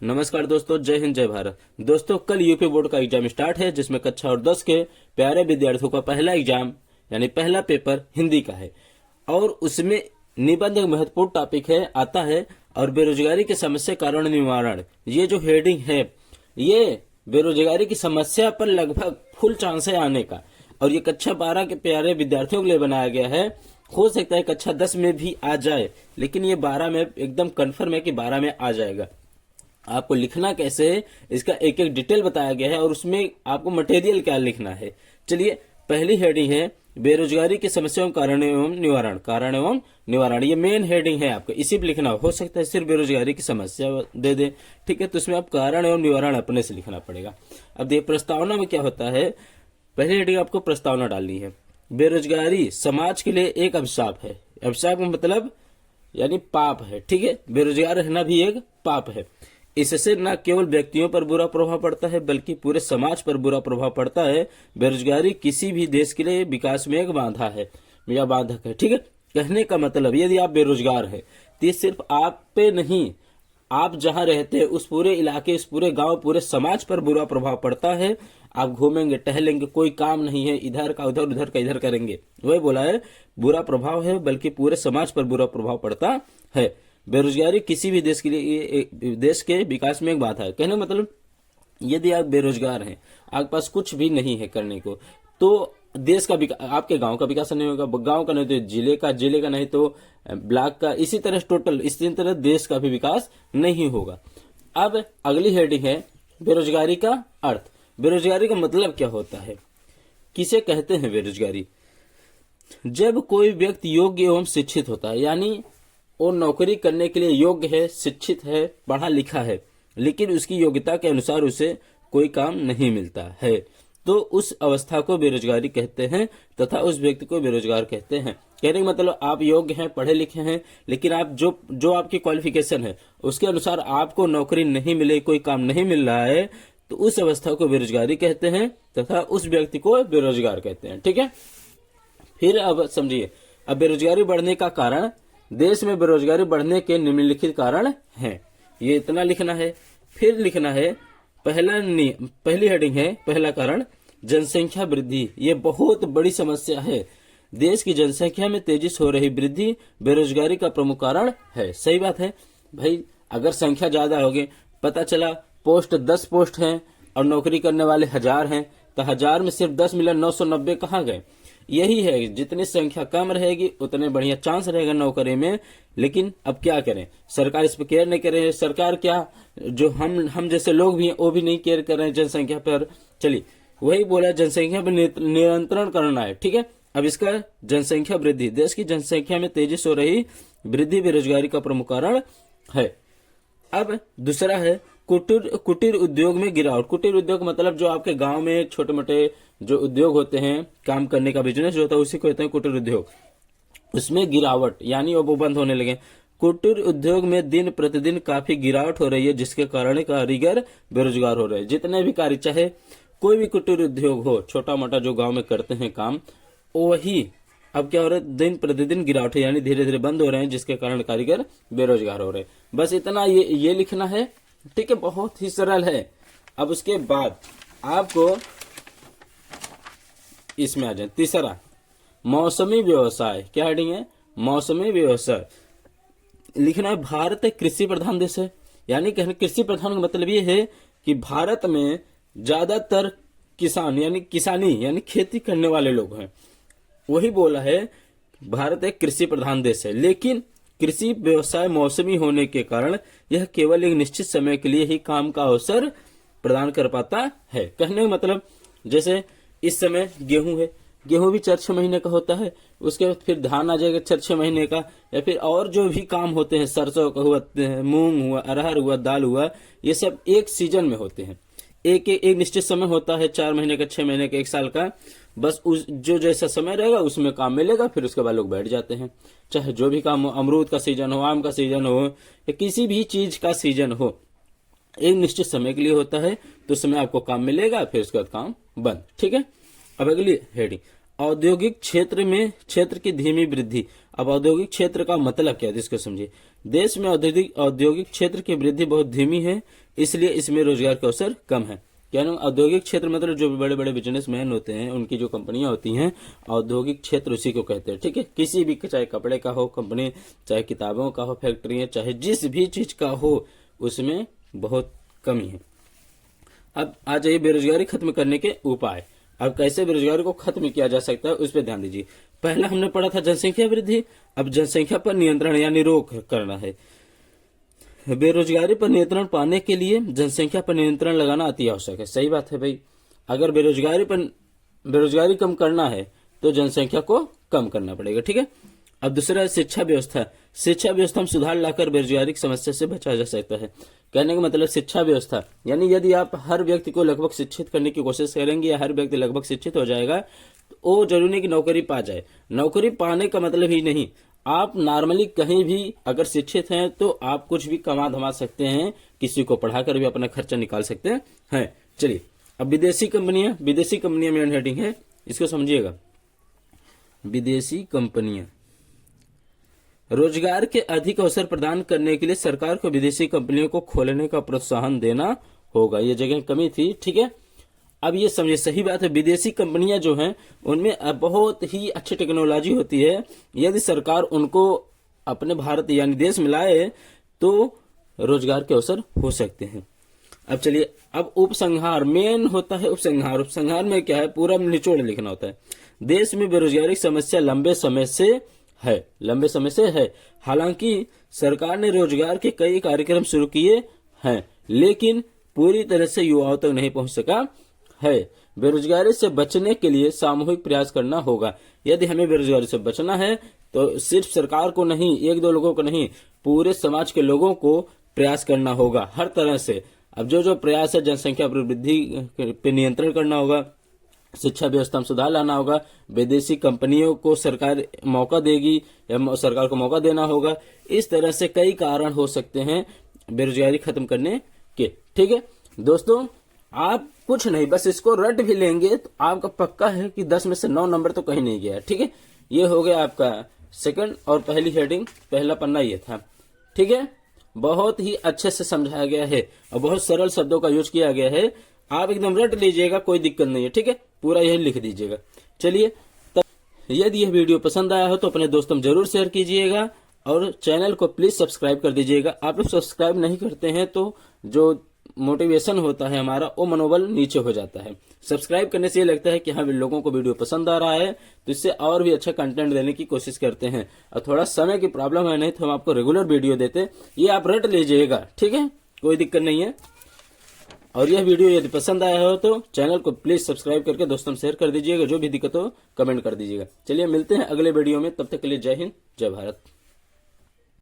नमस्कार दोस्तों, जय हिंद जय भारत। दोस्तों, कल यूपी बोर्ड का एग्जाम स्टार्ट है, जिसमें कक्षा और 10 के प्यारे विद्यार्थियों का पहला एग्जाम यानी पहला पेपर हिंदी का है। और उसमें निबंध एक महत्वपूर्ण टॉपिक है आता है और बेरोजगारी की समस्या कारण निवारण। ये जो हेडिंग है, ये बेरोजगारी की समस्या पर लगभग फुल चांस है आने का। और ये कक्षा 12 के प्यारे विद्यार्थियों के लिए बनाया गया है। हो सकता है कक्षा 10 में भी आ जाए, लेकिन ये 12 में एकदम कन्फर्म है कि 12 में आ जाएगा। आपको लिखना कैसे है इसका एक एक डिटेल बताया गया है और उसमें आपको मटेरियल क्या लिखना है। चलिए, पहली हेडिंग है बेरोजगारी की समस्याओं कारण एवं निवारण। कारण एवं निवारण ये मेन हेडिंग है, आपको इसी पे लिखना हो सकता है सिर्फ बेरोजगारी की समस्या दे दे, ठीक है, तो इसमें आप कारण एवं निवारण अपने से लिखना पड़ेगा। अब देखिए प्रस्तावना में क्या होता है। पहली हेडिंग आपको प्रस्तावना डालनी है। बेरोजगारी समाज के लिए एक अभिशाप है। अभिशाप का मतलब यानी पाप है, ठीक है। बेरोजगार रहना भी एक पाप है। इससे न केवल व्यक्तियों पर बुरा प्रभाव पड़ता है बल्कि पूरे समाज पर बुरा प्रभाव पड़ता है। बेरोजगारी किसी भी देश के लिए विकास में एक बाधा है या बाधक है, ठीक है। कहने का मतलब यदि आप बेरोजगार हैं तो ये सिर्फ आप पे नहीं, आप जहां रहते हैं उस पूरे इलाके, उस पूरे गांव, पूरे समाज पर बुरा प्रभाव पड़ता है। आप घूमेंगे टहलेंगे, कोई काम नहीं है, इधर का उधर, उधर का इधर करेंगे, वही बोला है बुरा प्रभाव है बल्कि पूरे समाज पर बुरा प्रभाव पड़ता है। बेरोजगारी किसी भी देश के लिए, देश के विकास में एक बात है। कहने का मतलब यदि आप बेरोजगार हैं, आपके पास कुछ भी नहीं है करने को, तो देश का विकास, आपके गांव का विकास नहीं होगा, गांव का नहीं तो जिले का नहीं तो ब्लॉक का, इसी तरह टोटल इसी तरह देश का भी विकास नहीं होगा। अब अगली हेडिंग है बेरोजगारी का अर्थ। बेरोजगारी का मतलब क्या होता है, किसे कहते हैं बेरोजगारी। जब कोई व्यक्ति योग्य एवं शिक्षित होता है, यानी वो नौकरी करने के लिए योग्य है, शिक्षित है, पढ़ा लिखा है, लेकिन उसकी योग्यता के अनुसार उसे कोई काम नहीं मिलता है, तो उस अवस्था को बेरोजगारी कहते हैं तथा उस व्यक्ति को बेरोजगार कहते हैं। कहने का मतलब आप योग्य हैं, पढ़े लिखे हैं, लेकिन आप जो आपकी क्वालिफिकेशन है उसके अनुसार आपको नौकरी नहीं मिले, कोई काम नहीं मिल रहा है, तो उस अवस्था को बेरोजगारी कहते हैं तथा उस व्यक्ति को बेरोजगार कहते हैं, ठीक है। फिर अब समझिए, अब बेरोजगारी बढ़ने का कारण, देश में बेरोजगारी बढ़ने के निम्नलिखित कारण हैं, ये इतना लिखना है। फिर लिखना है पहली हेडिंग है पहला कारण जनसंख्या वृद्धि। ये बहुत बड़ी समस्या है। देश की जनसंख्या में तेजी से हो रही वृद्धि बेरोजगारी का प्रमुख कारण है। सही बात है भाई, अगर संख्या ज्यादा होगी, पता चला पोस्ट 10 पोस्ट हैं और नौकरी करने वाले 1000 हैं, तो 1000 में सिर्फ 10 मिला, 990 कहाँ गए। यही है, जितनी संख्या कम रहेगी उतने बढ़िया चांस रहेगा नौकरी में। लेकिन अब क्या करें, सरकार इस पर केयर नहीं कर रही है। सरकार क्या, जो हम जैसे लोग भी हैं वो भी नहीं केयर कर रहे हैं जनसंख्या पर। चलिए, वही बोला जनसंख्या पर नियंत्रण करना है, ठीक है। अब इसका जनसंख्या वृद्धि, देश की जनसंख्या में तेजी से हो रही वृद्धि बेरोजगारी का प्रमुख कारण है। अब दूसरा है कुटीर उद्योग में गिरावट। कुटीर उद्योग मतलब जो आपके गांव में छोटे मोटे जो उद्योग होते हैं, काम करने का बिजनेस जो होता है, उसी को कहते हैं कुटीर उद्योग। उसमें गिरावट यानी वो बंद होने लगे। कुटीर उद्योग में दिन प्रतिदिन काफी गिरावट हो रही है, जिसके कारण कारीगर बेरोजगार हो रहे हैं। जितने भी कार्य, चाहे कोई भी कुटीर उद्योग हो, छोटा मोटा जो गाँव में करते हैं काम, वही अब क्या हो रहा है, दिन प्रतिदिन गिरावट है, यानी धीरे धीरे बंद हो रहे हैं, जिसके कारण कारीगर बेरोजगार हो रहे हैं। बस इतना ये लिखना है, ठीक है, बहुत ही सरल है। अब उसके बाद आपको इसमें आ जाए तीसरा मौसमी व्यवसाय। क्या हेडिंग है, मौसमी व्यवसाय लिखना है। भारत एक कृषि प्रधान देश है, यानी कृषि प्रधान का मतलब ये है कि भारत में ज्यादातर किसान यानी खेती करने वाले लोग हैं। वही बोला है भारत एक कृषि प्रधान देश है, लेकिन कृषि व्यवसाय मौसमी होने के कारण यह केवल एक निश्चित समय के लिए ही काम का अवसर प्रदान कर पाता है। कहने का मतलब जैसे इस समय गेहूं है, गेहूं भी 4-6 महीने का होता है, उसके बाद फिर धान आ जाएगा 4-6 महीने का, या फिर और जो भी काम होते हैं, सरसों का हुआ, मूंग हुआ, अरहर हुआ, दाल हुआ, ये सब एक सीजन में होते हैं। एक निश्चित समय होता है, 4 महीने का, 6 महीने का, 1 साल का। बस उस जो जैसा समय रहेगा उसमें काम मिलेगा, फिर उसके बाद लोग बैठ जाते हैं। चाहे जो भी काम हो, अमरूद का सीजन हो, आम का सीजन हो, या किसी भी चीज का सीजन हो, एक निश्चित समय के लिए होता है, तो उस समय आपको काम मिलेगा, फिर उसके बाद काम बंद, ठीक है। अब अगली हेडिंग औद्योगिक क्षेत्र की धीमी वृद्धि। अब औद्योगिक क्षेत्र का मतलब क्या है, इसको समझिए। देश में औद्योगिक क्षेत्र की वृद्धि बहुत धीमी है, इसलिए इसमें रोजगार के अवसर कम है। क्या नाम? औद्योगिक क्षेत्र मतलब जो बड़े बड़े बिजनेसमैन होते हैं, उनकी जो कंपनियां होती हैं, औद्योगिक क्षेत्र उसी को कहते हैं। ठीक है, किसी भी, चाहे कपड़े का हो कंपनी, चाहे किताबों का हो फैक्ट्री, चाहे जिस भी चीज का हो, उसमें बहुत कमी है। अब आ जाइए बेरोजगारी खत्म करने के उपाय। अब कैसे बेरोजगारी को खत्म किया जा सकता है उस पर ध्यान दीजिए। पहला हमने पढ़ा था जनसंख्या वृद्धि, अब जनसंख्या पर नियंत्रण यानी रोक करना है। बेरोजगारी पर नियंत्रण पाने के लिए जनसंख्या पर नियंत्रण लगाना अति आवश्यक है। सही बात है भाई, अगर बेरोजगारी कम करना है तो जनसंख्या को कम करना पड़ेगा। ठीक है, अब दूसरा है शिक्षा व्यवस्था। शिक्षा व्यवस्था में सुधार लाकर बेरोजगारी की समस्या से बचा जा सकता है। कहने का मतलब शिक्षा व्यवस्था यानी यदि आप हर व्यक्ति को लगभग शिक्षित करने की कोशिश करेंगे या हर व्यक्ति लगभग शिक्षित हो जाएगा तो वो जरूरी नहीं कि नौकरी पा जाए। नौकरी पाने का मतलब ही नहीं, आप नॉर्मली कहीं भी अगर शिक्षित हैं तो आप कुछ भी कमा धमा सकते हैं, किसी को पढ़ाकर भी अपना खर्चा निकाल सकते हैं। चलिए, अब विदेशी कंपनियां मेन हेडिंग है, इसको समझिएगा। विदेशी कंपनियां रोजगार के अधिक अवसर प्रदान करने के लिए सरकार को विदेशी कंपनियों को खोलने का प्रोत्साहन देना होगा। ये जगह कमी थी। ठीक है, अब ये समझिए, सही बात है, विदेशी कंपनियां जो हैं उनमें बहुत ही अच्छी टेक्नोलॉजी होती है। यदि सरकार उनको अपने भारत यानी देश में लाए तो रोजगार के अवसर हो सकते हैं। अब चलिए, अब उपसंहार मेन होता है। उपसंहार में क्या है, पूरा निचोड़ लिखना होता है। देश में बेरोजगारी की समस्या लंबे समय से है। हालांकि सरकार ने रोजगार के कई कार्यक्रम शुरू किए हैं, लेकिन पूरी तरह से युवाओं तक नहीं पहुंच सका है। बेरोजगारी से बचने के लिए सामूहिक प्रयास करना होगा। यदि हमें बेरोजगारी से बचना है तो सिर्फ सरकार को नहीं, एक दो लोगों को नहीं, पूरे समाज के लोगों को प्रयास करना होगा हर तरह से। अब जो प्रयास है, जनसंख्या वृद्धि पे नियंत्रण करना होगा, शिक्षा व्यवस्था में सुधार लाना होगा, विदेशी कंपनियों को सरकार मौका देगी या सरकार को मौका देना होगा। इस तरह से कई कारण हो सकते हैं बेरोजगारी खत्म करने के। ठीक है दोस्तों, आप कुछ नहीं, बस इसको रट भी लेंगे तो आपका पक्का है कि 10 में से 9 नंबर तो कहीं नहीं गया। ठीक है, ये हो गया आपका सेकंड और पहली हेडिंग, पहला पन्ना ये था। ठीक है, बहुत ही अच्छे से समझाया गया है और बहुत सरल शब्दों का यूज किया गया है। आप एकदम रट लीजिएगा, कोई दिक्कत नहीं है। ठीक है, पूरा यही लिख दीजिएगा। चलिए, यदि यह वीडियो पसंद आया हो तो अपने दोस्तों में जरूर शेयर कीजिएगा और चैनल को प्लीज सब्सक्राइब कर दीजिएगा। आप लोग सब्सक्राइब नहीं करते हैं तो जो मोटिवेशन होता है हमारा, वो मनोबल नीचे हो जाता है। सब्सक्राइब करने से ये लगता है कि हाँ, लोगों को वीडियो पसंद आ रहा है, तो इससे और भी अच्छा कंटेंट देने की कोशिश करते हैं। और थोड़ा समय की प्रॉब्लम है, नहीं तो हम आपको रेगुलर वीडियो देते। ये आप रट लीजिएगा, ठीक है, कोई दिक्कत नहीं है। और यह वीडियो यदि पसंद आया हो तो चैनल को प्लीज सब्सक्राइब करके दोस्तों में शेयर कर दीजिएगा। जो भी दिक्कत हो कमेंट कर दीजिएगा। चलिए, मिलते हैं अगले वीडियो में, तब तक के लिए जय हिंद, जय भारत।